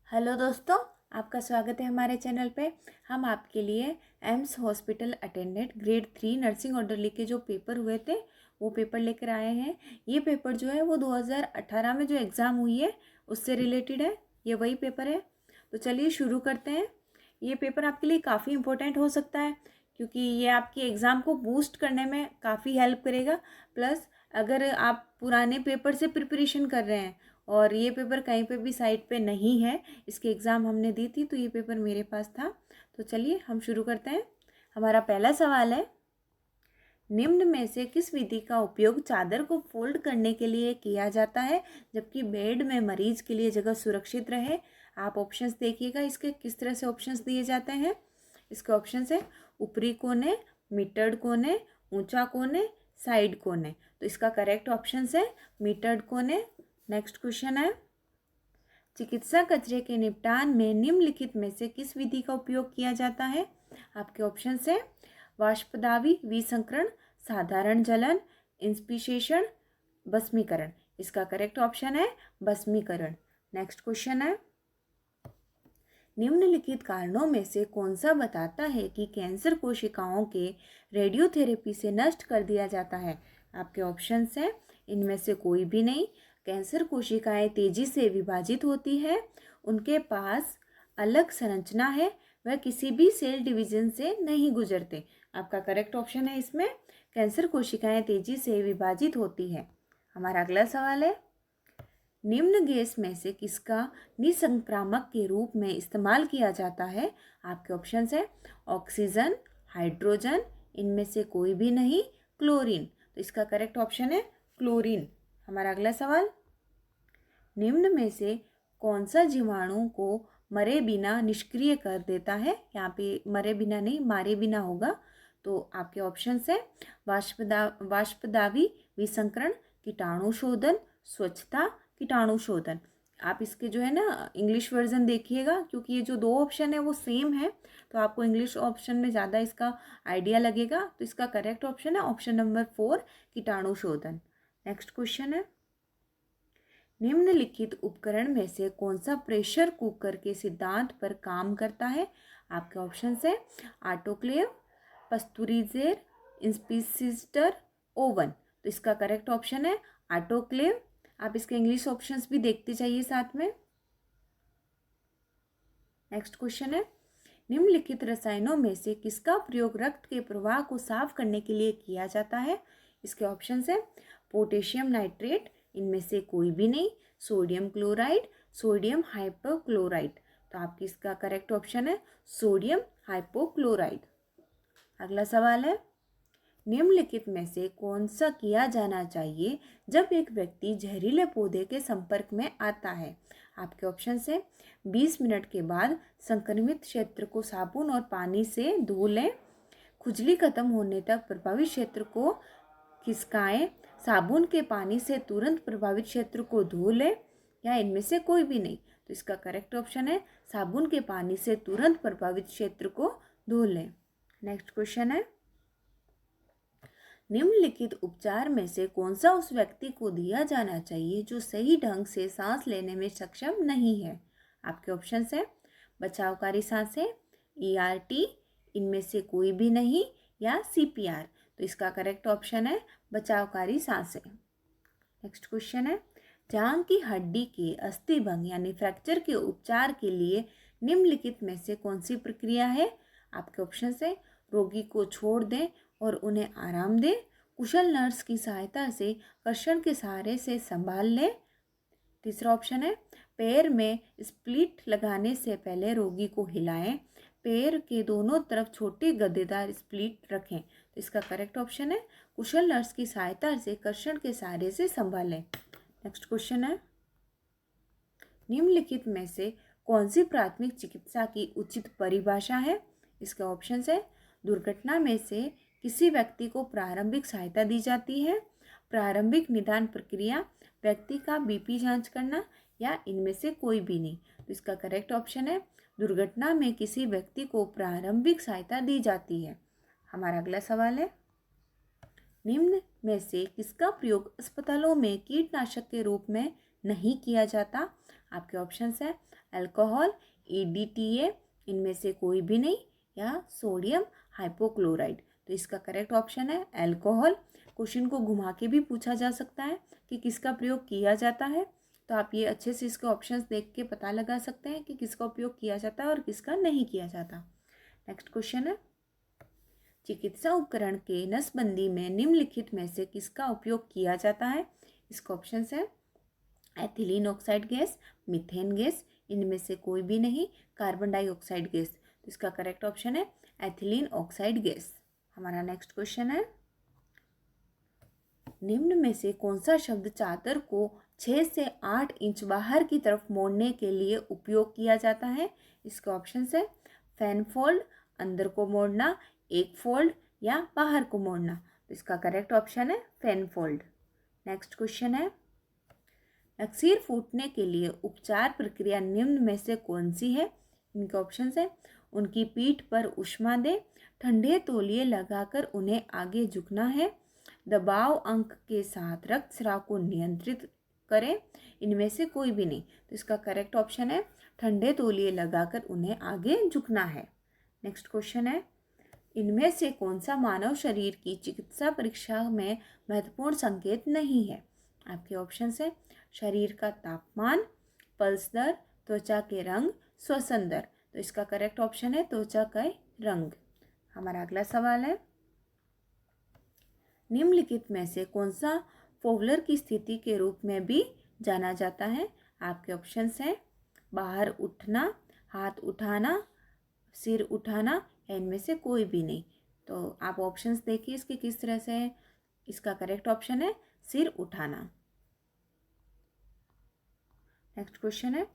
Hello दोस्तों, आपका स्वागत है हमारे चैनल पे। हम आपके लिए AIIMS hospital attendant grade 3 nursing orderly के जो पेपर हुए थे वो पेपर लेकर आए हैं। ये पेपर जो है वो 2018 में जो एग्ज़ाम हुई है उससे रिलेटेड है। ये वही पेपर है। तो चलिए शुरू करते हैं। ये पेपर आपके लिए काफ़ी इम्पोर्टेंट हो सकता है क्योंकि ये आपकी एग्ज़ाम को बूस्ट करने में काफ़ी हेल्प करेगा। प्लस अगर आप पुराने पेपर से प्रिपरेशन कर रहे हैं और ये पेपर कहीं पे भी साइट पे नहीं है, इसकी एग्ज़ाम हमने दी थी तो ये पेपर मेरे पास था। तो चलिए हम शुरू करते हैं। हमारा पहला सवाल है, निम्न में से किस विधि का उपयोग चादर को फोल्ड करने के लिए किया जाता है जबकि बेड में मरीज के लिए जगह सुरक्षित रहे। आप ऑप्शंस देखिएगा, इसके किस तरह से ऑप्शंस दिए जाते हैं। इसके ऑप्शंस है ऊपरी कोने, मिटर्ड कोने, ऊंचा कोने, साइड कोने। तो इसका करेक्ट ऑप्शंस है मिटर्ड कोने। नेक्स्ट क्वेश्चन है, चिकित्सा कचरे के निपटान में निम्नलिखित में से किस विधि का उपयोग किया जाता है। आपके ऑप्शन है वाष्पदाबी विसंकरण, साधारण जलन, इंस्पिशेषण, भस्मीकरण। इसका करेक्ट ऑप्शन है भस्मीकरण। नेक्स्ट क्वेश्चन है, निम्नलिखित कारणों में से कौन सा बताता है कि कैंसर कोशिकाओं के रेडियोथेरेपी से नष्ट कर दिया जाता है। आपके ऑप्शंस हैं इनमें से कोई भी नहीं। कैंसर कोशिकाएं तेजी से विभाजित होती है, उनके पास अलग संरचना है, वह किसी भी सेल डिवीजन से नहीं गुजरते। आपका करेक्ट ऑप्शन है इसमें कैंसर कोशिकाएं तेजी से विभाजित होती है। हमारा अगला सवाल है, निम्न गैस में से किसका निसंक्रामक के रूप में इस्तेमाल किया जाता है। आपके ऑप्शंस है ऑक्सीजन, हाइड्रोजन, इनमें से कोई भी नहीं, क्लोरीन। तो इसका करेक्ट ऑप्शन है क्लोरीन। हमारा अगला सवाल, निम्न में से कौन सा जीवाणु को मरे बिना निष्क्रिय कर देता है। यहाँ पे मरे बिना नहीं, मारे बिना होगा। तो आपके ऑप्शंस है वाष्पदाबी विसंकरण, कीटाणु शोधन, स्वच्छता, कीटाणु शोधन। आप इसके जो है ना इंग्लिश वर्जन देखिएगा क्योंकि ये जो दो ऑप्शन है वो सेम है, तो आपको इंग्लिश ऑप्शन में ज़्यादा इसका आइडिया लगेगा। तो इसका करेक्ट ऑप्शन है ऑप्शन नंबर 4, कीटाणु शोधन। नेक्स्ट क्वेश्चन है, निम्नलिखित उपकरण में से कौन सा प्रेशर कुकर के सिद्धांत पर काम करता है। आपके ऑप्शन है ऑटोक्लेव, पस्तुरीजेर, इंस्पिसिस्टर, ओवन। तो इसका करेक्ट ऑप्शन है ऑटोक्लेव। आप इसके इंग्लिश ऑप्शंस भी देखते जाइए साथ में। नेक्स्ट क्वेश्चन है, निम्नलिखित रसायनों में से किसका प्रयोग रक्त के प्रवाह को साफ करने के लिए किया जाता है। इसके ऑप्शंस है पोटेशियम नाइट्रेट, इनमें से कोई भी नहीं, सोडियम क्लोराइड, सोडियम हाइपोक्लोराइड। तो आपकी इसका करेक्ट ऑप्शन है सोडियम हाइपोक्लोराइड। अगला सवाल है, निम्नलिखित में से कौन सा किया जाना चाहिए जब एक व्यक्ति जहरीले पौधे के संपर्क में आता है। आपके ऑप्शन है 20 मिनट के बाद संक्रमित क्षेत्र को साबुन और पानी से धो लें, खुजली खत्म होने तक प्रभावित क्षेत्र को खिसकाएं, साबुन के पानी से तुरंत प्रभावित क्षेत्र को धो लें, या इनमें से कोई भी नहीं। तो इसका करेक्ट ऑप्शन है साबुन के पानी से तुरंत प्रभावित क्षेत्र को धो लें। नेक्स्ट क्वेश्चन है, निम्नलिखित उपचार में से कौन सा उस व्यक्ति को दिया जाना चाहिए जो सही ढंग से सांस लेने में सक्षम नहीं है। आपके ऑप्शंस है बचावकारी सांसें, ERT, इनमें से कोई भी नहीं, या CPR। तो इसका करेक्ट ऑप्शन है बचावकारी सांसें। नेक्स्ट क्वेश्चन है, जांघ की हड्डी के अस्थिभंग यानी फ्रैक्चर के उपचार के लिए निम्नलिखित में से कौन सी प्रक्रिया है। आपके ऑप्शन है रोगी को छोड़ दें और उन्हें आराम दें, कुशल नर्स की सहायता से कर्षण के सहारे से संभाल लें। तीसरा ऑप्शन है पैर में स्प्लिट लगाने से पहले रोगी को हिलाएं, पैर के दोनों तरफ छोटे गद्देदार स्प्लिट रखें। तो इसका करेक्ट ऑप्शन है कुशल नर्स की सहायता से कर्षण के सहारे से संभालें। नेक्स्ट क्वेश्चन है, निम्नलिखित में से कौन सी प्राथमिक चिकित्सा की उचित परिभाषा है। इसका ऑप्शन है दुर्घटना में से किसी व्यक्ति को प्रारंभिक सहायता दी जाती है, प्रारंभिक निदान प्रक्रिया, व्यक्ति का BP जांच करना, या इनमें से कोई भी नहीं। तो इसका करेक्ट ऑप्शन है दुर्घटना में किसी व्यक्ति को प्रारंभिक सहायता दी जाती है। हमारा अगला सवाल है, निम्न में से किसका प्रयोग अस्पतालों में कीटनाशक के रूप में नहीं किया जाता? आपके ऑप्शंस हैं अल्कोहल, EDTA, इनमें से कोई भी नहीं, या सोडियम हाइपोक्लोराइड। तो इसका करेक्ट ऑप्शन है अल्कोहल। क्वेश्चन को घुमा के भी पूछा जा सकता है कि किसका प्रयोग किया जाता है, तो आप ये अच्छे से इसके ऑप्शंस देख के पता लगा सकते हैं कि किसका उपयोग किया जाता है और किसका नहीं किया जाता। नेक्स्ट क्वेश्चन है, चिकित्सा उपकरण के नसबंदी में निम्नलिखित में से किसका उपयोग किया जाता है? इसके ऑप्शंस है ethylene oxide gas, methane gas, इनमें से कोई भी नहीं, कार्बन डाइऑक्साइड गैस। तो इसका करेक्ट ऑप्शन है एथिलीन ऑक्साइड गैस। हमारा नेक्स्ट क्वेश्चन है, निम्न में से कौन सा शब्द चादर को 6 से 8 इंच बाहर की तरफ मोड़ने के लिए उपयोग किया जाता है? इसके ऑप्शंस है फैन फोल्ड, अंदर को मोड़ना, एक फोल्ड, या बाहर को मोड़ना। तो इसका करेक्ट ऑप्शन है फैन फोल्ड। नेक्स्ट क्वेश्चन है, नक्सीर फूटने के लिए उपचार प्रक्रिया निम्न में से कौन सी है? इनके ऑप्शंस है उनकी पीठ पर उष्मा दे, ठंडे तौलिए लगाकर उन्हें आगे झुकना है, दबाव अंक के साथ रक्तस्राव को नियंत्रित करें, इनमें से कोई भी नहीं। तो इसका करेक्ट ऑप्शन है ठंडे तौलिए लगाकर उन्हें आगे झुकना है। नेक्स्ट क्वेश्चन है, इनमें से कौन सा मानव शरीर की चिकित्सा परीक्षा में महत्वपूर्ण संकेत नहीं है? आपके ऑप्शंस है शरीर का तापमान, पल्स दर, त्वचा के रंग, श्वसन दर। तो इसका करेक्ट ऑप्शन है त्वचा का रंग। हमारा अगला सवाल है, निम्नलिखित में से कौन सा फोवलर की स्थिति के रूप में भी जाना जाता है? आपके ऑप्शंस हैं बाहर उठना, हाथ उठाना, सिर उठाना, या इनमें से कोई भी नहीं। तो आप ऑप्शंस देखिए इसके किस तरह से है। इसका करेक्ट ऑप्शन है सिर उठाना। नेक्स्ट क्वेश्चन है,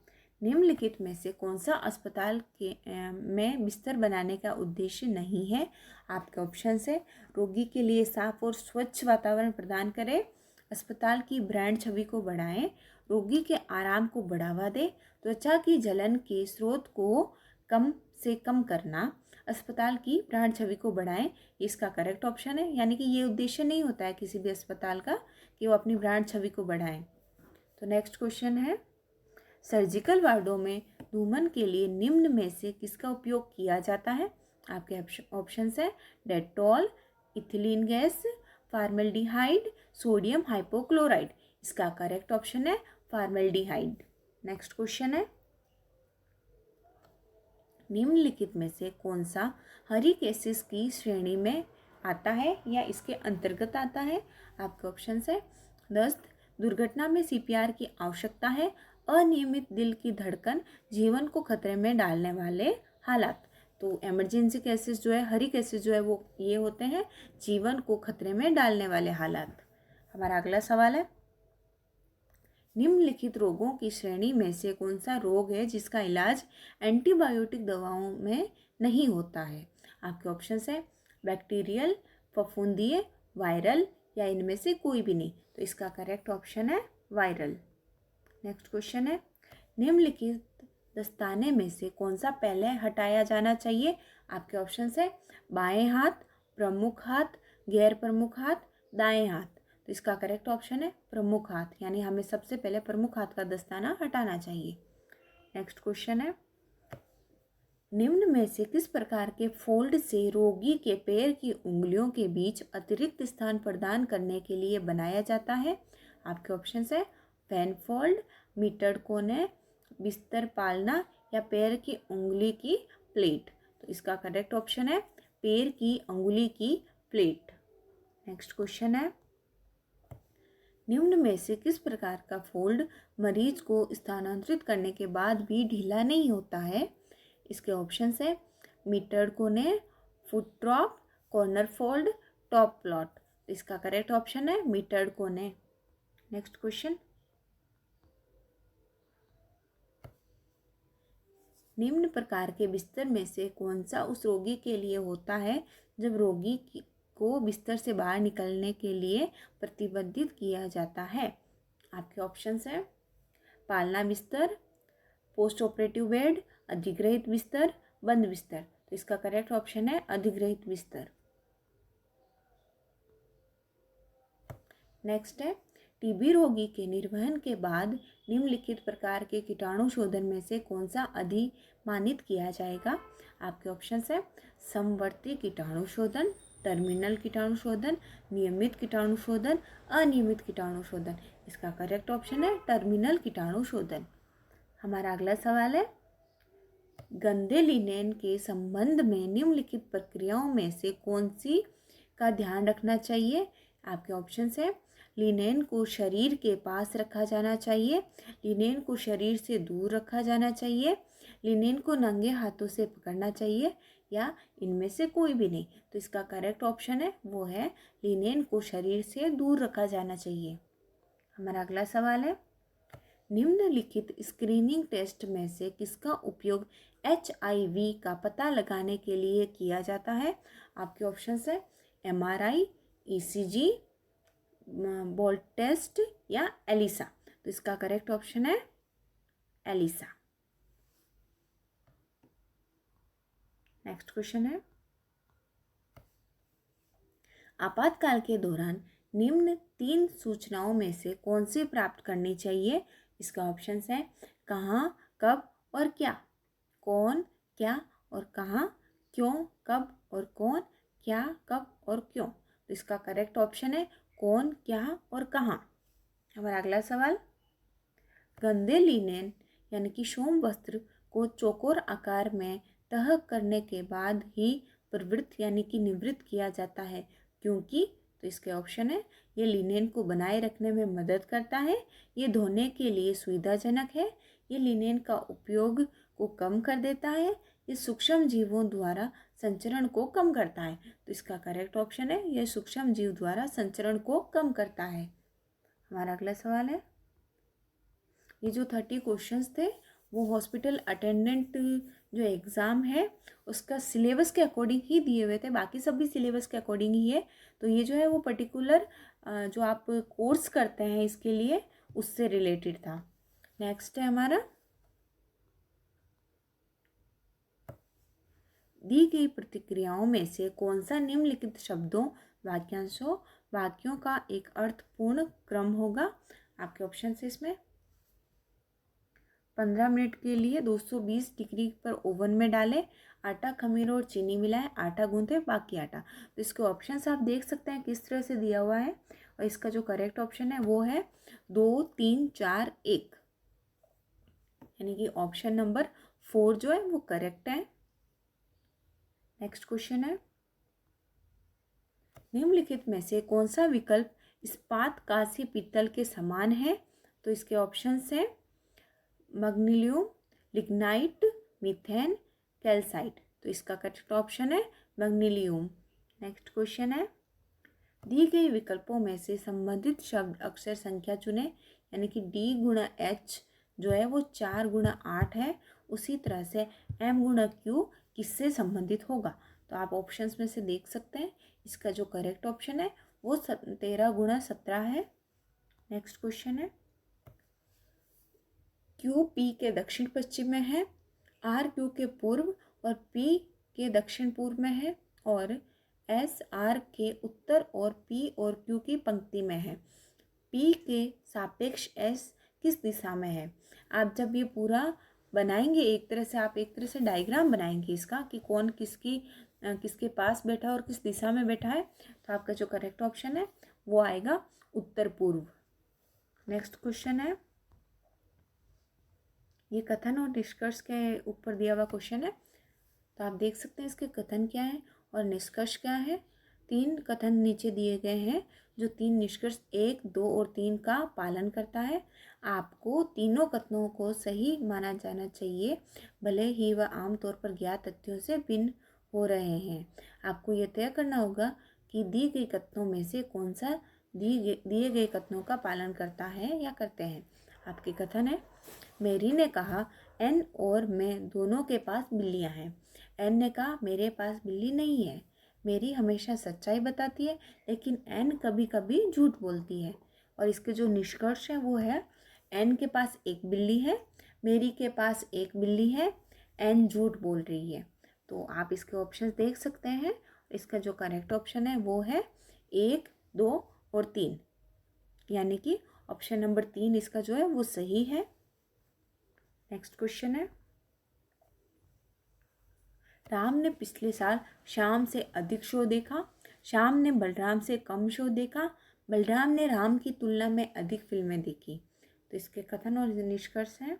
निम्नलिखित में से कौन सा अस्पताल में बिस्तर बनाने का उद्देश्य नहीं है? आपके ऑप्शंस है रोगी के लिए साफ और स्वच्छ वातावरण प्रदान करें, अस्पताल की ब्रांड छवि को बढ़ाएं, रोगी के आराम को बढ़ावा दे, त्वचा की जलन के स्रोत को कम से कम करना, अस्पताल की ब्रांड छवि को बढ़ाएं। इसका करेक्ट ऑप्शन है, यानी कि ये उद्देश्य नहीं होता है किसी भी अस्पताल का कि वो अपनी ब्रांड छवि को बढ़ाएं। तो नेक्स्ट क्वेश्चन है, सर्जिकल वार्डों में धूमन के लिए निम्न में से किसका उपयोग किया जाता है? आपके ऑप्शंस है Dettol, ethylene gas, formaldehyde, sodium hypochloride. इसका करेक्ट ऑप्शन है फॉर्मल्डिहाइड। नेक्स्ट क्वेश्चन है, निम्नलिखित में से कौन सा हरिक एसिड की श्रेणी में आता है या इसके अंतर्गत आता है? आपके ऑप्शंस है दस्त, दुर्घटना में CPR की आवश्यकता है, अनियमित दिल की धड़कन, जीवन को खतरे में डालने वाले हालात। तो इमरजेंसी केसेस जो है, हरिक एसिड जो है वो ये होते हैं जीवन को खतरे में डालने वाले हालात। हमारा अगला सवाल है, निम्नलिखित रोगों की श्रेणी में से कौन सा रोग है जिसका इलाज एंटीबायोटिक दवाओं में नहीं होता है? आपके ऑप्शंस है बैक्टीरियल, फफूंदीय, वायरल, या इनमें से कोई भी नहीं। तो इसका करेक्ट ऑप्शन है वायरल। नेक्स्ट क्वेश्चन है, निम्नलिखित दस्ताने में से कौन सा पहले हटाया जाना चाहिए? आपके ऑप्शंस है बाएं हाथ, प्रमुख हाथ, गैर प्रमुख हाथ, दाएं हाथ। तो इसका करेक्ट ऑप्शन है प्रमुख हाथ, यानी हमें सबसे पहले प्रमुख हाथ का दस्ताना हटाना चाहिए। नेक्स्ट क्वेश्चन है, निम्न में से किस प्रकार के फोल्ड से रोगी के पैर की उंगलियों के बीच अतिरिक्त स्थान प्रदान करने के लिए बनाया जाता है? आपके ऑप्शंस है फैन फोल्ड, मीटर्ड कोने, बिस्तर पालना, या पैर की उंगली की प्लेट। तो इसका करेक्ट ऑप्शन है पैर की अंगुली की प्लेट। नेक्स्ट क्वेश्चन है, निम्न में से किस प्रकार का फोल्ड मरीज को स्थानांतरित करने के बाद भी ढीला नहीं होता है? इसके ऑप्शंस है मीटर्ड कोने, foot drop, corner fold, top plot. इसका करेक्ट ऑप्शन है मीटर्ड कोने। नेक्स्ट क्वेश्चन, निम्न प्रकार के बिस्तर में से कौन सा उस रोगी के लिए होता है जब रोगी को बिस्तर से बाहर निकलने के लिए प्रतिबंधित किया जाता है? आपके ऑप्शंस हैं पालना बिस्तर, पोस्ट ऑपरेटिव बेड, अधिग्रहित बिस्तर, बंद बिस्तर। तो इसका करेक्ट ऑप्शन है अधिग्रहित बिस्तर। नेक्स्ट है, टीबी रोगी के निर्वहन के बाद निम्नलिखित प्रकार के कीटाणु शोधन में से कौन सा अधिमानित किया जाएगा? आपके ऑप्शंस है समवर्ती कीटाणु शोधन, टर्मिनल कीटाणु शोधन, नियमित कीटाणु शोधन, अनियमित कीटाणु शोधन। इसका करेक्ट ऑप्शन है टर्मिनल कीटाणु शोधन। हमारा अगला सवाल है गंदे लिनेन के संबंध में निम्नलिखित प्रक्रियाओं में से कौन सी का ध्यान रखना चाहिए? आपके ऑप्शंस है लिनेन को शरीर के पास रखा जाना चाहिए, लिनेन को शरीर से दूर रखा जाना चाहिए, लिनेन को नंगे हाथों से पकड़ना चाहिए, या इनमें से कोई भी नहीं। तो इसका करेक्ट ऑप्शन है वो है लिनेन को शरीर से दूर रखा जाना चाहिए। हमारा अगला सवाल है निम्नलिखित स्क्रीनिंग टेस्ट में से किसका उपयोग HIV का पता लगाने के लिए किया जाता है? आपके ऑप्शंस है MRI, ECG, बोल्ट टेस्ट या एलिसा। तो इसका करेक्ट ऑप्शन है एलिसा। नेक्स्ट क्वेश्चन है आपातकाल के दौरान निम्न 3 सूचनाओं में से कौन सी प्राप्त करनी चाहिए? इसका ऑप्शंस है कहाँ, कब और क्या। कौन, क्या और कहाँ, क्यों, कब और कौन, क्या, कब और क्यों। तो इसका करेक्ट ऑप्शन है कौन, क्या और कहाँ। हमारा अगला सवाल गंदे लिनेन यानी कि शोम वस्त्र को चौकोर आकार में तह करने के बाद ही प्रवृत्त यानी कि निवृत्त किया जाता है, क्योंकि। तो इसके ऑप्शन है ये लिनेन को बनाए रखने में मदद करता है, ये धोने के लिए सुविधाजनक है, ये लिनेन का उपयोग को कम कर देता है, ये सूक्ष्म जीवों द्वारा संचरण को कम करता है। तो इसका करेक्ट ऑप्शन है ये सूक्ष्म जीव द्वारा संचरण को कम करता है। हमारा अगला सवाल है ये जो 30 क्वेश्चंस थे वो हॉस्पिटल अटेंडेंट जो एग्ज़ाम है उसका सिलेबस के अकॉर्डिंग ही दिए हुए थे, बाकी सब भी सिलेबस के अकॉर्डिंग ही है। तो ये जो है वो पर्टिकुलर जो आप कोर्स करते हैं इसके लिए उससे रिलेटेड था। नेक्स्ट है हमारा दी गई प्रतिक्रियाओं में से कौन सा निम्नलिखित शब्दों, वाक्यांशों, वाक्यों का एक अर्थपूर्ण क्रम होगा? आपके ऑप्शन है इसमें 15 मिनट के लिए 220 डिग्री पर ओवन में डालें, आटा, खमीर और चीनी मिलाएं, आटा गूंथे, बाकी आटा। तो इसके ऑप्शंस आप देख सकते हैं किस तरह से दिया हुआ है, और इसका जो करेक्ट ऑप्शन है वो है 2, 3, 4, 1, यानी कि ऑप्शन नंबर 4 जो है वो करेक्ट है। नेक्स्ट क्वेश्चन है निम्नलिखित में से कौन सा विकल्प इस्पात, कांस्य, पीतल के समान है? तो इसके ऑप्शंस हैं मैग्नीशियम, लिग्नाइट, मीथेन, कैल्साइट। तो इसका करेक्ट ऑप्शन है मैग्नीशियम। नेक्स्ट क्वेश्चन है दी गई विकल्पों में से संबंधित शब्द अक्षर संख्या चुने, यानी कि D गुणा H जो है वो 4 गुणा 8 है, उसी तरह से M गुणा Q किससे संबंधित होगा? तो आप ऑप्शंस में से देख सकते हैं इसका जो करेक्ट ऑप्शन है वो 13 गुणा 17 है। नेक्स्ट क्वेश्चन है Q P के दक्षिण पश्चिम में है, R Q के पूर्व और P के दक्षिण पूर्व में है, और S R के उत्तर और P और Q की पंक्ति में है। P के सापेक्ष S किस दिशा में है? आप जब ये पूरा बनाएंगे एक तरह से, आप एक तरह से डायग्राम बनाएंगे इसका कि कौन किसके पास बैठा है और किस दिशा में बैठा है, तो आपका जो करेक्ट ऑप्शन है वो आएगा उत्तर पूर्व। नेक्स्ट क्वेश्चन है ये कथन और निष्कर्ष के ऊपर दिया हुआ क्वेश्चन है, तो आप देख सकते हैं इसके कथन क्या है और निष्कर्ष क्या है। 3 कथन नीचे दिए गए हैं जो 3 निष्कर्ष 1, 2 और 3 का पालन करता है। आपको तीनों कथनों को सही माना जाना चाहिए, भले ही वह आमतौर पर ज्ञात तथ्यों से भिन्न हो रहे हैं। आपको यह तय करना होगा कि दी गई कथनों में से कौन सा दिए गए कथनों का पालन करता है या करते हैं। आपके कथन है मेरी ने कहा एन और मैं दोनों के पास बिल्लियां हैं। एन ने कहा मेरे पास बिल्ली नहीं है। मेरी हमेशा सच्चाई बताती है लेकिन एन कभी कभी झूठ बोलती है। और इसके जो निष्कर्ष है वो है एन के पास एक बिल्ली है, मेरी के पास एक बिल्ली है, एन झूठ बोल रही है। तो आप इसके ऑप्शंस देख सकते हैं। इसका जो करेक्ट ऑप्शन है वो है 1, 2 और 3, यानी कि ऑप्शन नंबर 3 इसका जो है वो सही है। नेक्स्ट क्वेश्चन है, राम ने पिछले साल श्याम से अधिक शो देखा, श्याम ने बलराम से कम शो देखा, बलराम ने राम की तुलना में अधिक फिल्में देखी। तो इसके कथन और निष्कर्ष हैं।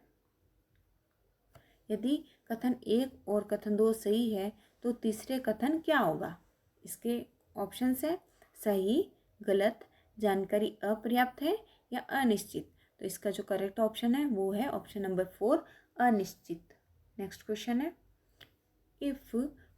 यदि कथन 1 और कथन 2 सही है तो तीसरे कथन क्या होगा? इसके ऑप्शन है सही, गलत, जानकारी अपर्याप्त है या अनिश्चित। तो इसका जो करेक्ट ऑप्शन है वो है ऑप्शन नंबर 4, अनिश्चित। नेक्स्ट क्वेश्चन है, if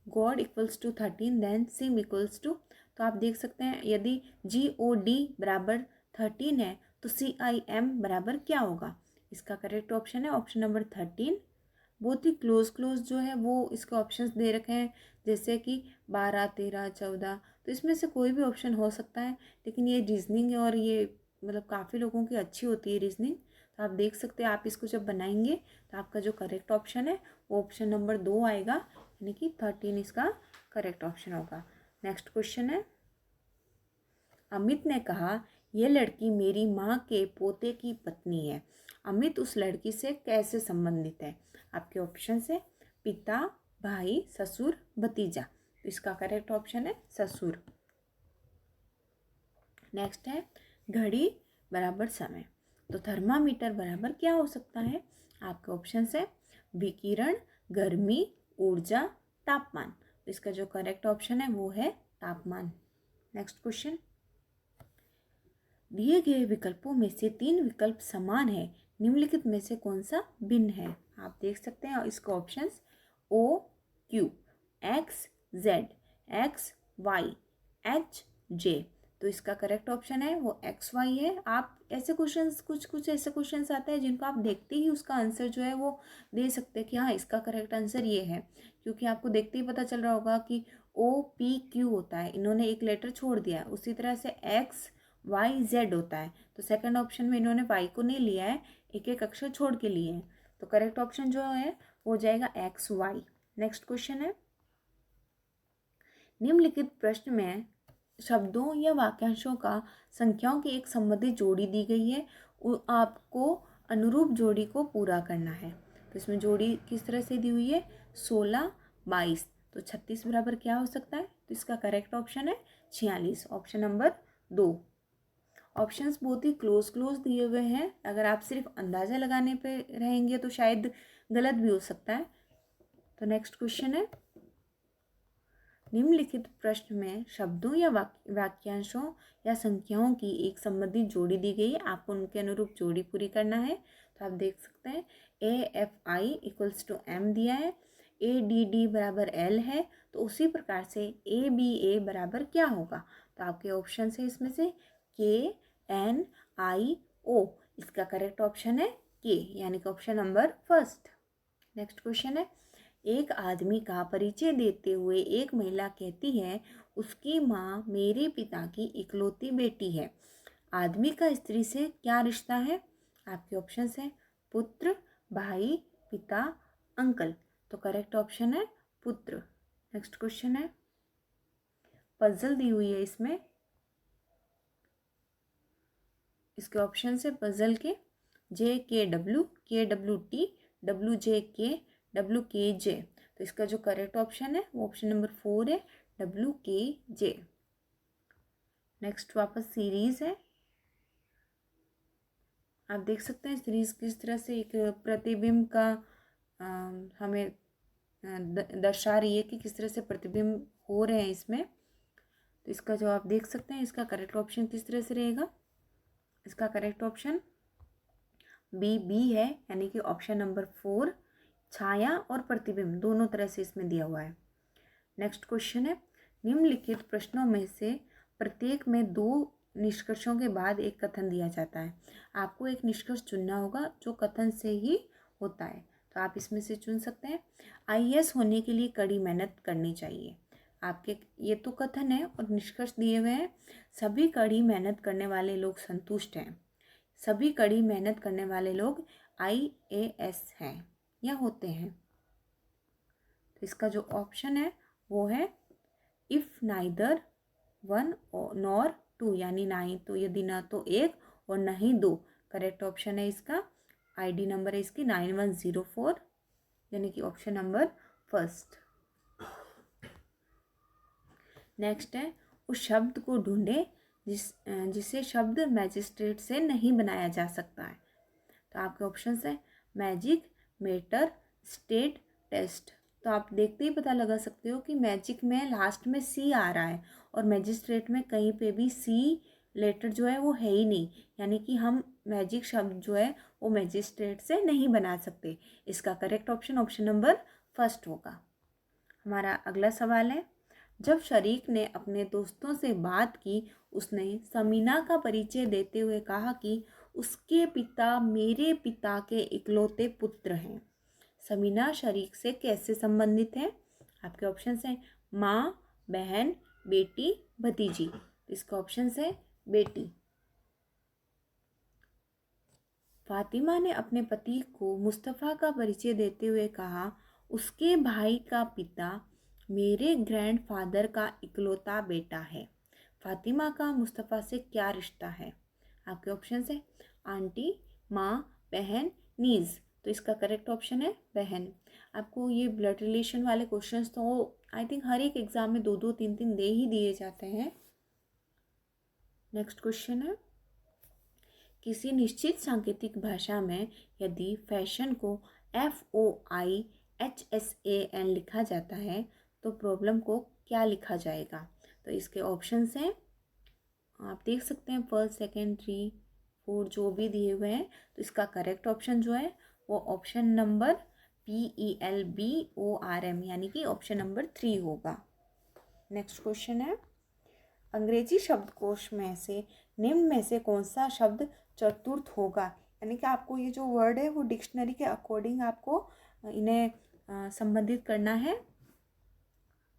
god equals to 13 then sim equals to. तो आप देख सकते हैं यदि GOD बराबर 13 है तो CIM बराबर क्या होगा? इसका करेक्ट ऑप्शन है ऑप्शन नंबर 13। बहुत ही क्लोज जो है वो इसके ऑप्शंस दे रखे हैं, जैसे कि 12, 13, 14। तो इसमें से कोई भी ऑप्शन हो सकता है, लेकिन ये रीजनिंग और ये मतलब काफ़ी लोगों की अच्छी होती है रीजनिंग। तो आप देख सकते हैं, आप इसको जब बनाएंगे तो आपका जो करेक्ट ऑप्शन है वो ऑप्शन नंबर 2 आएगा, यानी कि 13 इसका करेक्ट ऑप्शन होगा। नेक्स्ट क्वेश्चन है, अमित ने कहा यह लड़की मेरी माँ के पोते की पत्नी है। अमित उस लड़की से कैसे संबंधित है? आपके ऑप्शन है पिता, भाई, ससुर, भतीजा। तो इसका करेक्ट ऑप्शन है ससुर। नेक्स्ट है, घड़ी बराबर समय। तो थर्मामीटर बराबर क्या हो सकता है? आपके ऑप्शन है विकिरण, गर्मी, ऊर्जा, तापमान। तो इसका जो करेक्ट ऑप्शन है वो है तापमान। नेक्स्ट क्वेश्चन, दिए गए विकल्पों में से 3 विकल्प समान है, निम्नलिखित में से कौन सा भिन्न है? आप देख सकते हैं इसके options OQ, XZ, XY, HJ। तो इसका करेक्ट ऑप्शन है वो XY है। आप ऐसे क्वेश्चंस कुछ ऐसे क्वेश्चंस आते हैं जिनको आप देखते ही उसका आंसर जो है वो दे सकते हैं कि हाँ इसका करेक्ट आंसर ये है, क्योंकि आपको देखते ही पता चल रहा होगा कि OPQ होता है, इन्होंने एक लेटर छोड़ दिया है। उसी तरह से XYZ होता है, तो सेकंड ऑप्शन में इन्होंने Y को नहीं लिया है, एक एक अक्षर छोड़ के लिए हैं। तो करेक्ट ऑप्शन जो है वो हो जाएगा XY। नेक्स्ट क्वेश्चन है, निम्नलिखित प्रश्न में शब्दों या वाक्यांशों का संख्याओं की एक संबंधित जोड़ी दी गई है, आपको अनुरूप जोड़ी को पूरा करना है। तो इसमें जोड़ी किस तरह से दी हुई है? 16, 22। तो 36 बराबर क्या हो सकता है? तो इसका करेक्ट ऑप्शन है 46, ऑप्शन नंबर 2। ऑप्शंस बहुत ही क्लोज दिए हुए हैं, अगर आप सिर्फ अंदाज़ा लगाने पे रहेंगे तो शायद गलत भी हो सकता है। तो नेक्स्ट क्वेश्चन है, निम्नलिखित प्रश्न में शब्दों या वाक्यांशों या संख्याओं की एक संबंधित जोड़ी दी गई है, आपको उनके अनुरूप जोड़ी पूरी करना है। तो आप देख सकते हैं AFI इक्वल्स टू M दिया है, ADD बराबर L है, तो उसी प्रकार से ABA बराबर क्या होगा? तो आपके ऑप्शन है इसमें से KNIO। इसका करेक्ट ऑप्शन है K, यानी कि ऑप्शन नंबर 1। नेक्स्ट क्वेश्चन है, एक आदमी का परिचय देते हुए एक महिला कहती है उसकी माँ मेरे पिता की इकलौती बेटी है। आदमी का स्त्री से क्या रिश्ता है? आपके ऑप्शंस हैं पुत्र, भाई, पिता, अंकल। तो करेक्ट ऑप्शन है पुत्र। नेक्स्ट क्वेश्चन है, पजल दी हुई है इसमें, इसके ऑप्शन है पजल के JKW, KWT, WJK, WKJ। तो इसका जो करेक्ट ऑप्शन है वो ऑप्शन नंबर 4 है, WKJ। नेक्स्ट वापस सीरीज है, आप देख सकते हैं सीरीज किस तरह से एक प्रतिबिंब का हमें दर्शा रही है कि किस तरह से प्रतिबिंब हो रहे हैं इसमें। तो इसका जो आप देख सकते हैं इसका करेक्ट ऑप्शन किस तरह से रहेगा? इसका करेक्ट ऑप्शन B है, यानी कि ऑप्शन नंबर 4। छाया और प्रतिबिंब दोनों तरह से इसमें दिया हुआ है। नेक्स्ट क्वेश्चन है, निम्नलिखित प्रश्नों में से प्रत्येक में 2 निष्कर्षों के बाद एक कथन दिया जाता है। आपको एक निष्कर्ष चुनना होगा जो कथन से ही होता है, तो आप इसमें से चुन सकते हैं। IAS होने के लिए कड़ी मेहनत करनी चाहिए। आपके ये तो कथन है और निष्कर्ष दिए हुए हैं। सभी कड़ी मेहनत करने वाले लोग संतुष्ट हैं। सभी कड़ी मेहनत करने वाले लोग IAS हैं या होते हैं। तो इसका जो ऑप्शन है वो है इफ़ नाइदर 1 नॉर 2, यानी नहीं तो यदि ना तो 1 और न ही 2। करेक्ट ऑप्शन है इसका, ID नंबर है इसकी 9104, यानी कि ऑप्शन नंबर फर्स्ट। नेक्स्ट है, उस शब्द को ढूंढे जिसे शब्द मैजिस्ट्रेट से नहीं बनाया जा सकता है। तो आपके ऑप्शन है मैजिक, मेटर, स्टेट, टेस्ट। तो आप देखते ही पता लगा सकते हो कि मैजिक में लास्ट में सी आ रहा है और मैजिस्ट्रेट में कहीं पे भी सी लेटर जो है वो है ही नहीं, यानी कि हम मैजिक शब्द जो है वो मैजिस्ट्रेट से नहीं बना सकते। इसका correct option option number first होगा। हमारा अगला सवाल है, जब शरीक ने अपने दोस्तों से बात की, उसने समीना का परिचय देते हुए कहा कि उसके पिता मेरे पिता के इकलौते पुत्र हैं। समीना शरीक से कैसे संबंधित है? आपके ऑप्शन हैं माँ, बहन, बेटी, भतीजी। इसका ऑप्शन है बेटी। फातिमा ने अपने पति को मुस्तफ़ा का परिचय देते हुए कहा, उसके भाई का पिता मेरे ग्रैंडफादर का इकलौता बेटा है। फातिमा का मुस्तफ़ा से क्या रिश्ता है? आपके ऑप्शन है आंटी, माँ, बहन, नीज़। तो इसका करेक्ट ऑप्शन है बहन। आपको ये ब्लड रिलेशन वाले क्वेश्चंस तो आई थिंक हर एक एग्जाम में 2-2, 3-3 दे ही दिए जाते हैं। नेक्स्ट क्वेश्चन है, किसी निश्चित सांकेतिक भाषा में यदि फैशन को FOIHSAN लिखा जाता है तो प्रॉब्लम को क्या लिखा जाएगा? तो इसके ऑप्शंस हैं, आप देख सकते हैं फर्स्ट, सेकंड, 3, 4 जो भी दिए हुए हैं। तो इसका करेक्ट ऑप्शन जो है वो ऑप्शन नंबर PELBORM, यानी कि ऑप्शन नंबर 3 होगा। नेक्स्ट क्वेश्चन है, अंग्रेजी शब्दकोश में से निम्न में से कौन सा शब्द चतुर्थ होगा? यानी कि आपको ये जो वर्ड है वो डिक्शनरी के अकॉर्डिंग आपको इन्हें संबंधित करना है।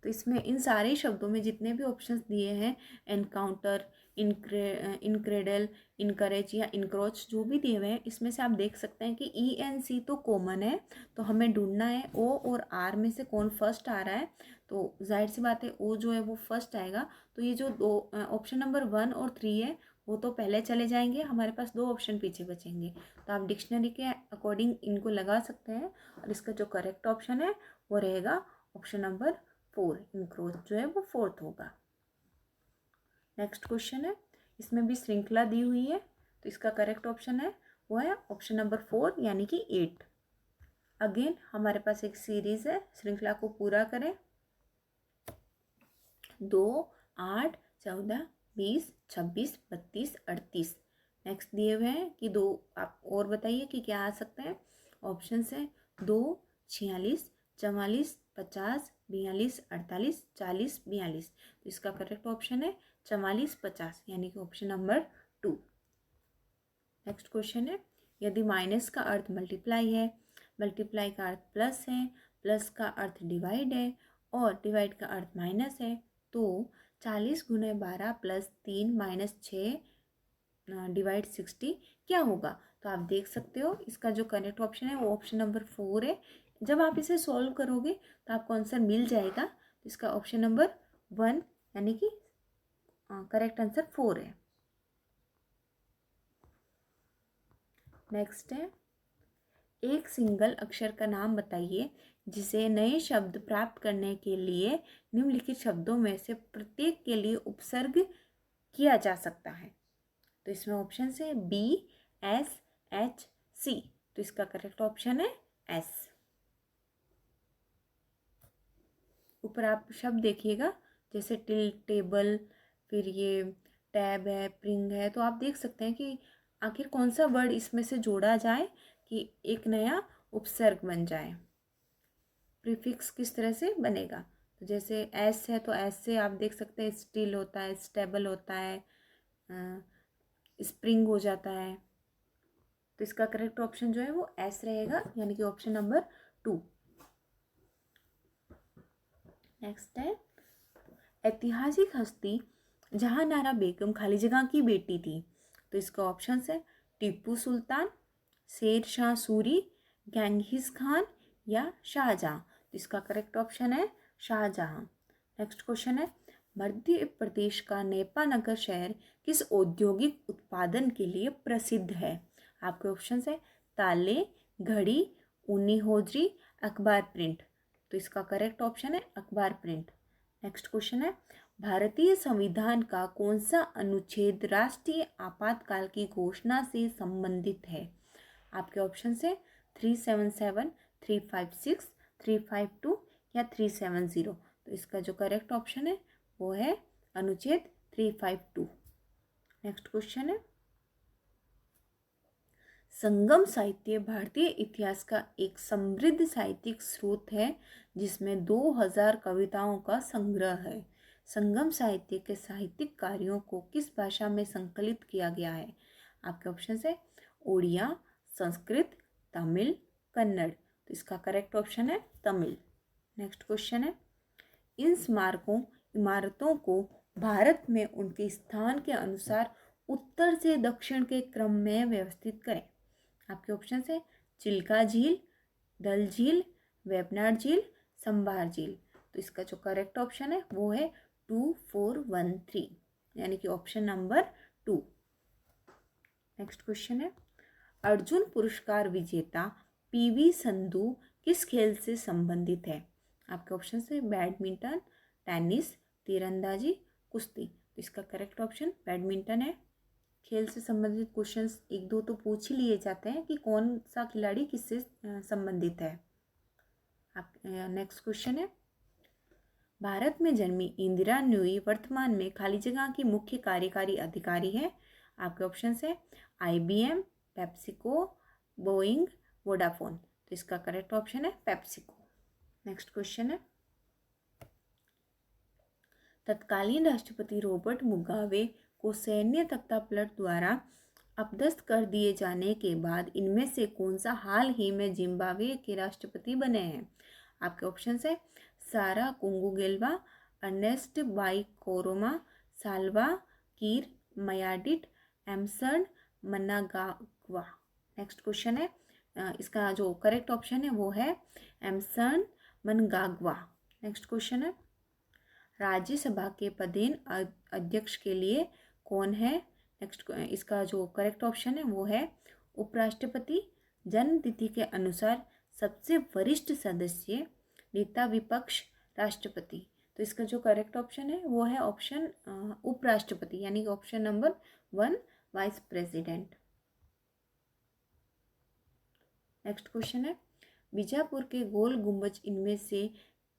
तो इसमें इन सारे शब्दों में जितने भी ऑप्शंस दिए हैं, एनकाउंटर, इनक्रेडल, इनकरेज या इनक्रोच जो भी दिए हुए हैं, इसमें से आप देख सकते हैं कि ENC तो कॉमन है, तो हमें ढूंढना है O और R में से कौन फर्स्ट आ रहा है। तो जाहिर सी बात है O जो है वो फर्स्ट आएगा। तो ये जो दो ऑप्शन नंबर 1 और 3 है वो तो पहले चले जाएंगे, हमारे पास 2 ऑप्शन पीछे बचेंगे। तो आप डिक्शनरी के अकॉर्डिंग इनको लगा सकते हैं और इसका जो करेक्ट ऑप्शन है वो रहेगा ऑप्शन नंबर 4, इनक्रोच जो है वो फोर्थ होगा। नेक्स्ट क्वेश्चन है, इसमें भी श्रृंखला दी हुई है, तो इसका करेक्ट ऑप्शन है वो है ऑप्शन नंबर 4, यानी कि 8। अगेन हमारे पास एक सीरीज है, श्रृंखला को पूरा करें। 2, 8, 14, 20, 26, 32, 38। नेक्स्ट दिए हुए हैं कि 2, आप और बताइए कि क्या आ सकते हैं। ऑप्शन है 2, 46, 44, 50, 42, 48, 40, 42। तो इसका करेक्ट ऑप्शन है 44, 50, यानी कि ऑप्शन नंबर 2। नेक्स्ट क्वेश्चन है, यदि माइनस का अर्थ मल्टीप्लाई है, मल्टीप्लाई का अर्थ प्लस है, प्लस का अर्थ डिवाइड है और डिवाइड का अर्थ माइनस है, तो 40 × 12 + 3 - 6 डिवाइड 60 क्या होगा? तो आप देख सकते हो इसका जो करेक्ट ऑप्शन है वो ऑप्शन नंबर 4 है। जब आप इसे सॉल्व करोगे तो आपको आंसर मिल जाएगा। तो इसका ऑप्शन नंबर 1, यानी कि करेक्ट आंसर 4 है। नेक्स्ट है, एक सिंगल अक्षर का नाम बताइए जिसे नए शब्द प्राप्त करने के लिए निम्नलिखित शब्दों में से प्रत्येक के लिए उपसर्ग किया जा सकता है। तो इसमें ऑप्शन है BSHC। तो इसका करेक्ट ऑप्शन है S। ऊपर आप शब्द देखिएगा, जैसे टिल, टेबल, फिर ये टैब है, प्रिंग है। तो आप देख सकते हैं कि आखिर कौन सा वर्ड इसमें से जोड़ा जाए कि एक नया उपसर्ग बन जाए। प्रीफिक्स किस तरह से बनेगा? तो जैसे एस है तो एस से आप देख सकते हैं स्टील होता है, स्टेबल होता है, स्प्रिंग हो जाता है। तो इसका करेक्ट ऑप्शन जो है वो एस रहेगा, यानी कि ऑप्शन नंबर 2। नेक्स्ट है, ऐतिहासिक हस्ती जहांनारा बेगम खाली जगह की बेटी थी। तो इसका ऑप्शन है टीपू सुल्तान, शेर शाह सूरी, गेंघिस खान या शाहजहां। तो इसका करेक्ट ऑप्शन है शाहजहां। नेक्स्ट क्वेश्चन है, मध्य प्रदेश का नेपानगर शहर किस औद्योगिक उत्पादन के लिए प्रसिद्ध है? आपके ऑप्शन है ताले, घड़ी, ऊनी होजरी, अखबार प्रिंट। तो इसका करेक्ट ऑप्शन है अखबार प्रिंट। नेक्स्ट क्वेश्चन है, भारतीय संविधान का कौन सा अनुच्छेद राष्ट्रीय आपातकाल की घोषणा से संबंधित है? आपके ऑप्शन है 377, 356, 352 या 370। तो इसका जो करेक्ट ऑप्शन है वो है अनुच्छेद 352। नेक्स्ट क्वेश्चन है, संगम साहित्य भारतीय इतिहास का एक समृद्ध साहित्यिक स्रोत है जिसमें 2000 कविताओं का संग्रह है। संगम साहित्य के साहित्यिक कार्यों को किस भाषा में संकलित किया गया है? आपके ऑप्शन है ओडिया, संस्कृत, तमिल, कन्नड़। तो इसका करेक्ट ऑप्शन है तमिल। नेक्स्ट क्वेश्चन है, इन स्मारकों इमारतों को भारत में उनके स्थान के अनुसार उत्तर से दक्षिण के क्रम में व्यवस्थित करें। आपके ऑप्शन है चिल्का झील, डल झील, वेबनाड झील, संभार झील। तो इसका जो करेक्ट ऑप्शन है वो है 2413, यानी कि ऑप्शन नंबर 2। नेक्स्ट क्वेश्चन है, अर्जुन पुरस्कार विजेता पीवी संधू किस खेल से संबंधित है? आपके ऑप्शन है बैडमिंटन, टेनिस, तीरंदाजी, कुश्ती। तो इसका करेक्ट ऑप्शन बैडमिंटन है। खेल से संबंधित क्वेश्चंस एक दो तो पूछ ही लिए जाते हैं कि कौन सा खिलाड़ी किससे संबंधित है। नेक्स्ट क्वेश्चन है, भारत में जन्मी इंदिरा न्यूई वर्तमान में खाली जगह की मुख्य कार्यकारी अधिकारी है। आपके ऑप्शन है IBM, पेप्सिको, बोइंग, वोडाफोन। तो इसका करेक्ट ऑप्शन है पेप्सिको। नेक्स्ट क्वेश्चन है, तत्कालीन राष्ट्रपति रॉबर्ट मुगाबे को सैन्य तख्तापलट द्वारा अपदस्थ कर दिए जाने के बाद इनमें से कौन सा हाल ही में जिम्बाब्वे के राष्ट्रपति बने हैं? आपके ऑप्शन है Sara Kuugongelwa, Ernest Bai Koroma, Salva Kiir Mayardit, Emmerson Mnangagwa. Next question है, इसका जो करेक्ट ऑप्शन है वो है एमसन मनगागवा। नेक्स्ट क्वेश्चन है, राज्यसभा के पदेन अध्यक्ष के लिए कौन है? नेक्स्ट इसका जो करेक्ट ऑप्शन है वो है उपराष्ट्रपति। जन्म तिथि के अनुसार सबसे वरिष्ठ सदस्य, नेता विपक्ष, राष्ट्रपति। तो इसका जो करेक्ट ऑप्शन है वो है ऑप्शन उपराष्ट्रपति, यानी option number 1 vice president. Next question है, बीजापुर के गोल गुंबज इनमें से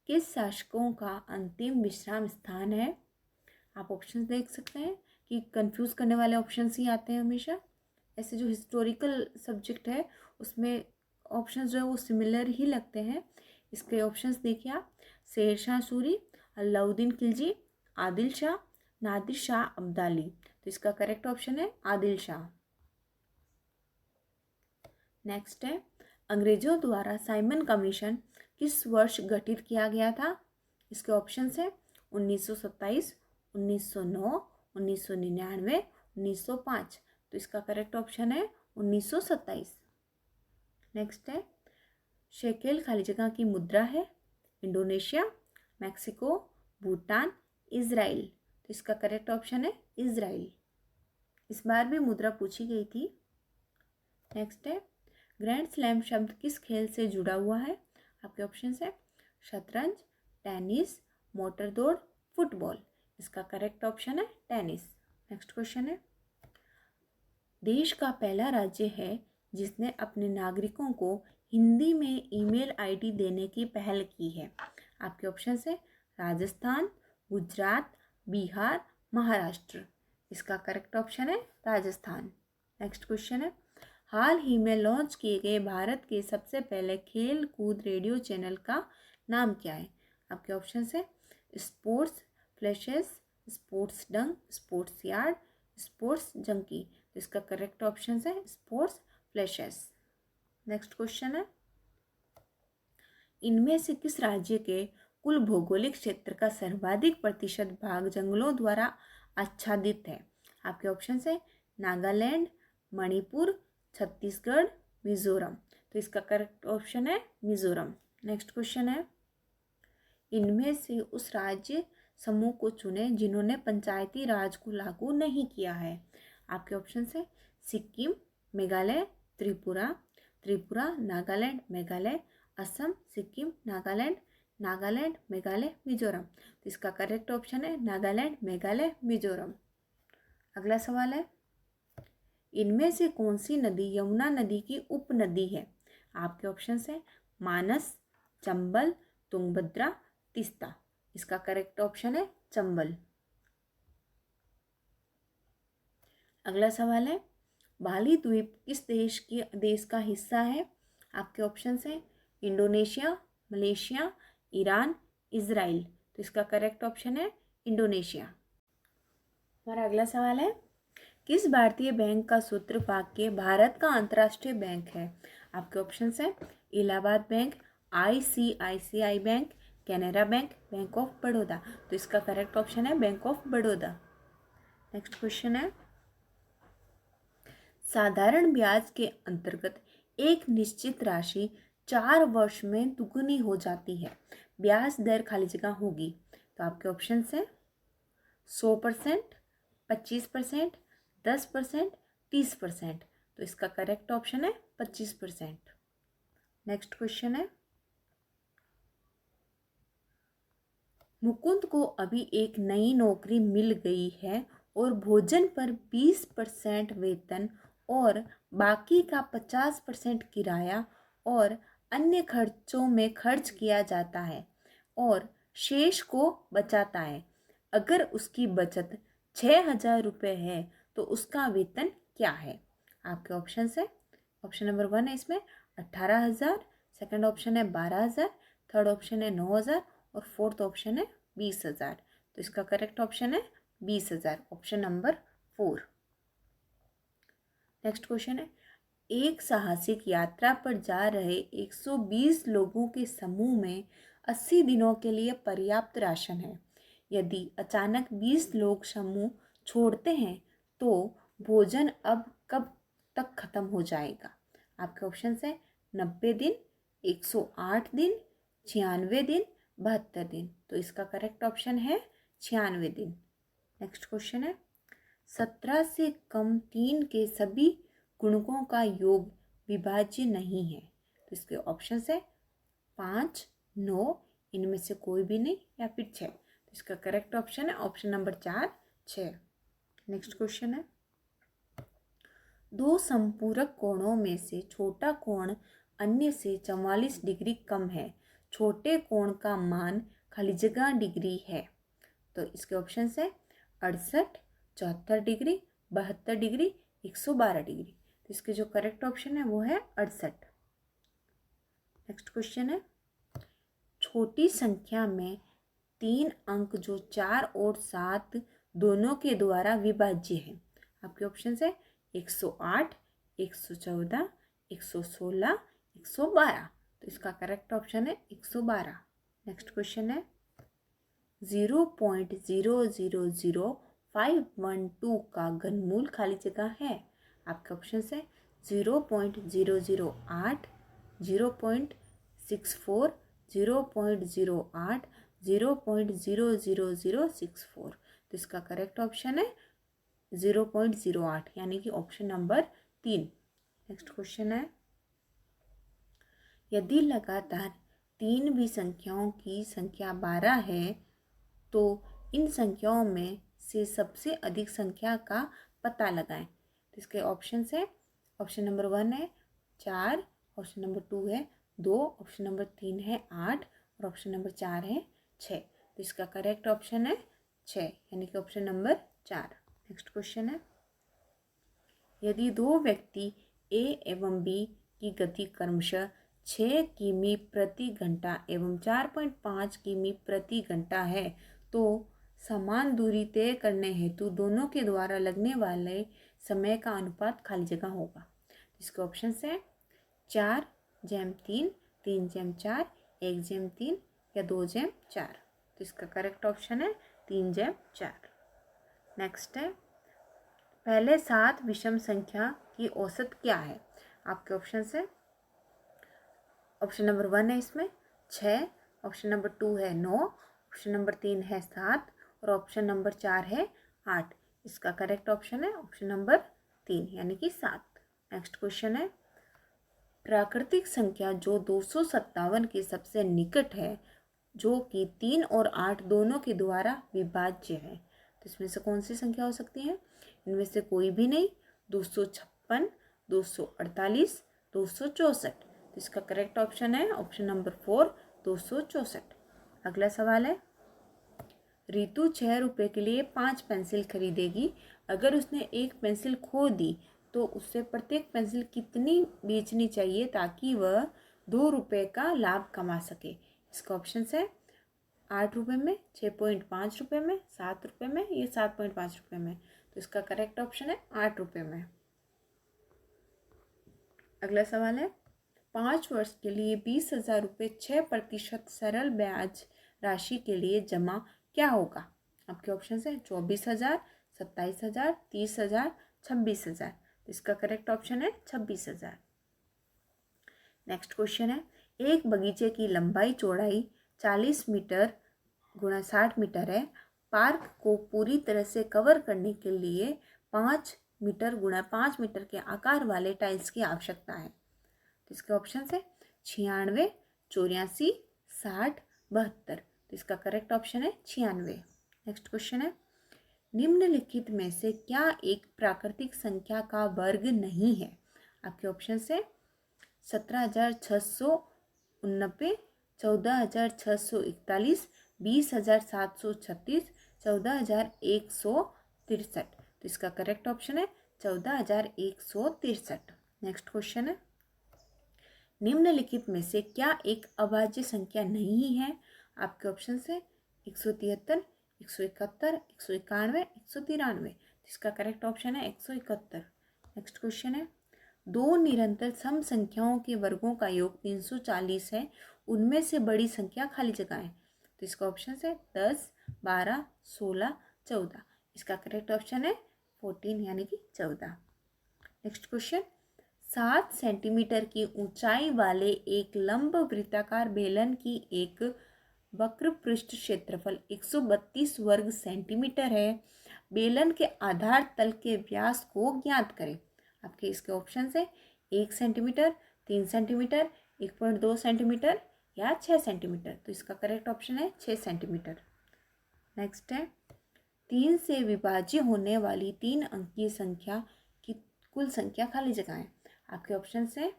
किस शासकों का अंतिम विश्राम स्थान है? आप ऑप्शन देख सकते हैं कि कंफ्यूज करने वाले ऑप्शंस ही आते हैं हमेशा। ऐसे जो हिस्टोरिकल सब्जेक्ट है उसमें ऑप्शंस जो है वो सिमिलर ही लगते हैं। इसके ऑप्शंस देखिए आप, शेर शाह सूरी, अलाउद्दीन खिलजी, आदिल शाह, नादिर शाह अब्दाली। तो इसका करेक्ट ऑप्शन है आदिल शाह। नेक्स्ट है, अंग्रेजों द्वारा साइमन कमीशन किस वर्ष गठित किया गया था? इसके ऑप्शंस है 1927, 1909, 1999, 1905। तो इसका करेक्ट ऑप्शन है 1927। नेक्स्ट है, शेकेल खाली जगह की मुद्रा है इंडोनेशिया, मैक्सिको, भूटान, इजराइल। तो इसका करेक्ट ऑप्शन है इजराइल। इस बार भी मुद्रा पूछी गई थी। नेक्स्ट है, ग्रैंड स्लैम शब्द किस खेल से जुड़ा हुआ है? आपके ऑप्शन है शतरंज, टेनिस, मोटर दौड़, फुटबॉल। इसका करेक्ट ऑप्शन है टेनिस। नेक्स्ट क्वेश्चन है, देश का पहला राज्य है जिसने अपने नागरिकों को हिंदी में ईमेल आईडी देने की पहल की है। आपके ऑप्शन है राजस्थान, गुजरात, बिहार, महाराष्ट्र। इसका करेक्ट ऑप्शन है राजस्थान। नेक्स्ट क्वेश्चन है, हाल ही में लॉन्च किए गए भारत के सबसे पहले खेल कूद रेडियो चैनल का नाम क्या है? आपके ऑप्शन है स्पोर्ट्स फ्लैशेस, स्पोर्ट्स डंक, स्पोर्ट्स यार्ड, स्पोर्ट्स जंकी। तो इसका करेक्ट ऑप्शन है स्पोर्ट्स फ्लैशेस। नेक्स्ट क्वेश्चन है, इनमें से किस राज्य के कुल भौगोलिक क्षेत्र का सर्वाधिक प्रतिशत भाग जंगलों द्वारा आच्छादित है? आपके ऑप्शन है नागालैंड, मणिपुर, छत्तीसगढ़, मिजोरम। तो इसका करेक्ट ऑप्शन है मिजोरम। नेक्स्ट क्वेश्चन है, इनमें से उस राज्य समूह को चुनें जिन्होंने पंचायती राज को लागू नहीं किया है। आपके ऑप्शन है सिक्किम, मेघालय, त्रिपुरा, नागालैंड, मेघालय, असम, सिक्किम, नागालैंड, मेघालय, मिजोरम। तो इसका करेक्ट ऑप्शन है नागालैंड, मेघालय, मिजोरम। अगला सवाल है, इनमें से कौन सी नदी यमुना नदी की उपनदी है? आपके ऑप्शन है मानस, चंबल, तुंगभद्रा, तीस्ता। इसका करेक्ट ऑप्शन है चंबल। अगला सवाल है, बाली द्वीप किस देश का हिस्सा है? आपके ऑप्शन है इंडोनेशिया, मलेशिया, ईरान, इजराइल। तो इसका करेक्ट ऑप्शन है इंडोनेशिया। हमारा अगला सवाल है, किस भारतीय बैंक का सूत्रवाक्य भारत का अंतर्राष्ट्रीय बैंक है? आपके ऑप्शन है Allahabad bank, ICICI bank, Canara bank, bank of Baroda. तो इसका करेक्ट ऑप्शन है bank of Baroda. Next question है, साधारण ब्याज के अंतर्गत एक निश्चित राशि 4 वर्ष में दुगुनी हो जाती है, ब्याज दर खाली जगह होगी। तो आपके ऑप्शन है 100%, 25%, 10%, 30%। तो इसका करेक्ट ऑप्शन है 25%। नेक्स्ट क्वेश्चन है, मुकुंद को अभी एक नई नौकरी मिल गई है और भोजन पर 20% वेतन और बाकी का 50% किराया और अन्य खर्चों में खर्च किया जाता है और शेष को बचाता है। अगर उसकी बचत 6,000 रुपये है तो उसका वेतन क्या है? आपके ऑप्शन है, ऑप्शन नंबर 1 है इसमें 18,000, सेकंड ऑप्शन है 12,000, थर्ड ऑप्शन है 9,000 और फोर्थ ऑप्शन है 20,000। तो इसका करेक्ट ऑप्शन है 20,000, ऑप्शन नंबर 4। नेक्स्ट क्वेश्चन है, एक साहसिक यात्रा पर जा रहे 120 लोगों के समूह में 80 दिनों के लिए पर्याप्त राशन है। यदि अचानक 20 लोग समूह छोड़ते हैं तो भोजन अब कब तक खत्म हो जाएगा? आपके ऑप्शन है 90 दिन, 108 दिन, 96 दिन, 72 दिन। तो इसका करेक्ट ऑप्शन है 96 दिन। नेक्स्ट क्वेश्चन है, 17 से कम 3 के सभी गुणकों का योग विभाज्य नहीं है। तो इसके ऑप्शन है 5, 9, इनमें से कोई भी नहीं, या फिर 6। तो इसका करेक्ट ऑप्शन है ऑप्शन नंबर 4, 6। नेक्स्ट क्वेश्चन है, दो संपूरक कोणों में से छोटा कोण अन्य से 44 डिग्री कम है, छोटे कोण का मान खाली जगह डिग्री है। तो इसके ऑप्शन है 68, 74 डिग्री, 72 डिग्री, 112 डिग्री। तो इसके जो करेक्ट ऑप्शन है वो है 68। नेक्स्ट क्वेश्चन है, छोटी संख्या में 3 अंक जो 4 और 7 दोनों के द्वारा विभाज्य है। आपके ऑप्शन है 108, 114, 116, 112। तो इसका करेक्ट ऑप्शन है 112। नेक्स्ट क्वेश्चन है, 0.000512 का घनमूल खाली जगह है। आपके ऑप्शन है 0.008, 0.64, 0.08, 0.00064। तो इसका करेक्ट ऑप्शन है 0.08, यानी कि ऑप्शन नंबर 3। नेक्स्ट क्वेश्चन है, यदि लगातार 3 भी संख्याओं की संख्या 12 है तो इन संख्याओं में से सबसे अधिक संख्या का पता लगाएं। तो इसके ऑप्शन है, ऑप्शन नंबर 1 है 4, ऑप्शन नंबर 2 है 2, ऑप्शन नंबर 3 है 8 और ऑप्शन नंबर 4 है 6। तो इसका करेक्ट ऑप्शन है 6, यानी कि ऑप्शन नंबर 4। नेक्स्ट क्वेश्चन है, यदि 2 व्यक्ति A एवं B की गति क्रमशः 6 किमी प्रति घंटा एवं 4.5 किमी प्रति घंटा है तो समान दूरी तय करने हेतु दोनों के द्वारा लगने वाले समय का अनुपात खाली जगह होगा। इसके ऑप्शन है 4/3, 3/4, 1/3 या 2/4। तो इसका करेक्ट ऑप्शन है 3/4। नेक्स्ट है, पहले 7 विषम संख्या की औसत क्या है? आपके ऑप्शन है, ऑप्शन नंबर 1 है इसमें 6, ऑप्शन नंबर 2 है 9, ऑप्शन नंबर 3 है 7 और ऑप्शन नंबर 4 है 8। इसका करेक्ट ऑप्शन है ऑप्शन नंबर 3 यानी कि 7। नेक्स्ट क्वेश्चन है, प्राकृतिक संख्या जो 257 के सबसे निकट है जो कि 3 और 8 दोनों के द्वारा विभाज्य है, तो इसमें से कौन सी संख्या हो सकती है? इनमें से कोई भी नहीं। 256, 248, 264। तो इसका करेक्ट ऑप्शन है ऑप्शन नंबर 4 264। अगला सवाल है, रितु 6 रुपये के लिए 5 पेंसिल खरीदेगी। अगर उसने एक पेंसिल खो दी तो उससे प्रत्येक पेंसिल कितनी बेचनी चाहिए ताकि वह 2 रुपये का लाभ कमा सके? इसका ऑप्शन है 8 रुपये में, 6.5 रुपये में, 7 रुपये में, ये 7.5 रुपये में। तो इसका करेक्ट ऑप्शन है 8 रुपये में। अगला सवाल है, 5 वर्ष के लिए 20,000 रुपये 6% सरल ब्याज राशि के लिए जमा क्या होगा? आपके ऑप्शन है 24,000, 27,000, 30,000, 26,000। इसका करेक्ट ऑप्शन है 26,000। नेक्स्ट क्वेश्चन है, एक बगीचे की लंबाई चौड़ाई 40 मीटर गुणा 60 मीटर है। पार्क को पूरी तरह से कवर करने के लिए 5 मीटर गुणा 5 मीटर के आकार वाले टाइल्स की आवश्यकता है। तो इसके ऑप्शन है 96, 84, 60, 72। तो इसका करेक्ट ऑप्शन है 96। नेक्स्ट क्वेश्चन है, निम्नलिखित में से क्या एक प्राकृतिक संख्या का वर्ग नहीं है? आपके ऑप्शन है 17,689, 14,641, 20,736, 14,163। तो इसका करेक्ट ऑप्शन है 14,163। नेक्स्ट क्वेश्चन है, निम्नलिखित में से क्या एक अभाज्य संख्या नहीं है? आपके ऑप्शन है 173, 171, 191, 193। इसका करेक्ट ऑप्शन है 171। नेक्स्ट क्वेश्चन है, दो निरंतर सम संख्याओं के वर्गों का योग 340 है, उनमें से बड़ी संख्या खाली जगह है। तो इसका ऑप्शन है 10, 12, 16, 14। इसका करेक्ट ऑप्शन है 14 यानी कि 14। नेक्स्ट क्वेश्चन, 7 सेंटीमीटर की ऊंचाई वाले एक लंब वृत्ताकार बेलन की एक वक्र पृष्ठ क्षेत्रफल 132 वर्ग सेंटीमीटर है। बेलन के आधार तल के व्यास को ज्ञात करें। आपके इसके ऑप्शन है 1 सेंटीमीटर, 3 सेंटीमीटर, 1.2 सेंटीमीटर या 6 सेंटीमीटर। तो इसका करेक्ट ऑप्शन है 6 सेंटीमीटर। नेक्स्ट है, 3 से विभाज्य होने वाली 3 अंकीय संख्या की कुल संख्या खाली जगह है। आपके ऑप्शन है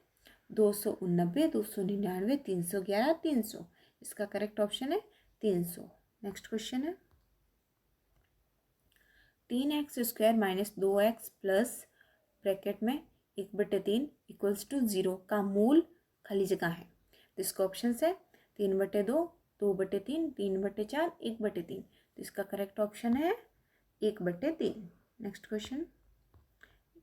289, 299, 311, 300। इसका करेक्ट ऑप्शन है 300। नेक्स्ट क्वेश्चन है, 3x² minus 2x plus bracket में 1/3 इक्वल्स टू 0 का मूल खाली जगह है। तो इसका ऑप्शन है 3/2, 2/3, 3/4, 1/3। तो इसका करेक्ट ऑप्शन है 1/3। नेक्स्ट क्वेश्चन,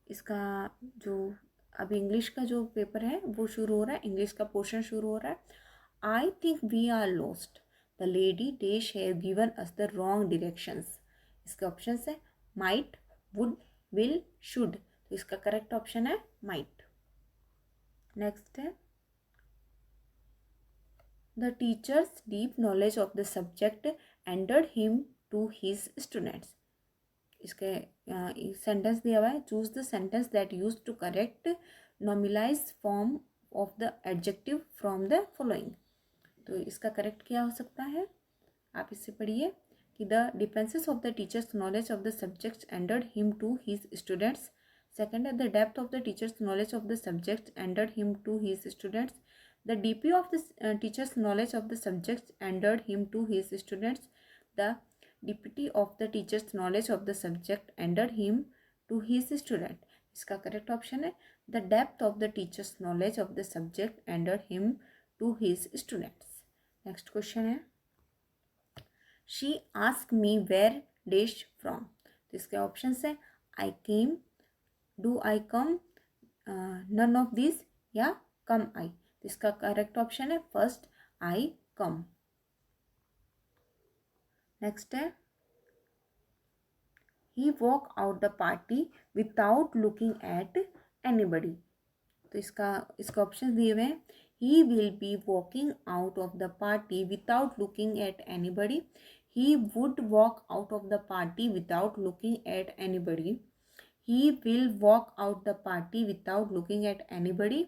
इसका जो अभी इंग्लिश का जो पेपर है वो शुरू हो रहा है, इंग्लिश का पोर्शन शुरू हो रहा है। I think we are lost. The lady dash have given us the wrong directions. इसका ऑप्शन है might, would, will, should। तो इसका करेक्ट ऑप्शन है might। नेक्स्ट है, the teacher's deep knowledge of the subject endeared him to his students। इसके sentence दिया हुआ है, choose the sentence that use to correct nominalize form of the adjective from the following. तो इसका correct क्या हो सकता है? आप इससे पढ़िए कि the differences of the teacher's knowledge of the subjects endeared him to his students. Second है, the depth of the teacher's knowledge of the subjects endeared him to his students. The DP of the teacher's knowledge of the subjects endeared him to his students. The deputy of the teacher's knowledge of the subject endeared him to his student. इसका correct option है the depth of the teacher's knowledge of the subject endeared him to his students. Next question है, she ask me where dash from. तो इसके option है I came, do I come, none of this या come I. तो इसका correct option है first I come. Next है, he walk out the party without looking at anybody. तो इसका ऑप्शन दिए हुए हैं, he will be walking out of the party without looking at anybody, he would walk out of the party without looking at anybody, he will walk out the party without looking at anybody,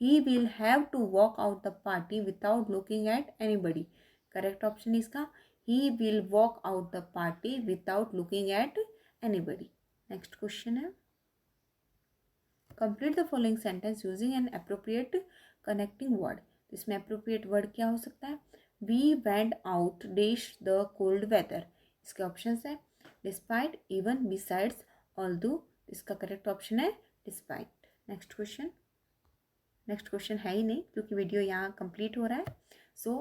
he will have to walk out the party without looking at anybody. Correct option इसका he will walk out the party without looking at anybody. Next question है, complete the following sentence using an appropriate connecting word. इसमें appropriate word क्या हो सकता है? We went out dash the cold weather. इसके options है despite, even, besides, although. इसका correct option है डिस्पाइट. नेक्स्ट क्वेश्चन है ही नहीं क्योंकि वीडियो यहाँ कंप्लीट हो रहा है. सो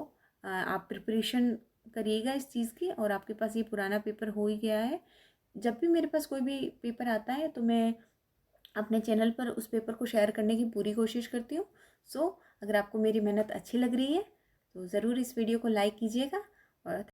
आप प्रिपरेशन करिएगा इस चीज़ की, और आपके पास ये पुराना पेपर हो ही गया है. जब भी मेरे पास कोई भी पेपर आता है तो मैं अपने चैनल पर उस पेपर को शेयर करने की पूरी कोशिश करती हूँ. सो अगर आपको मेरी मेहनत अच्छी लग रही है तो ज़रूर इस वीडियो को लाइक कीजिएगा और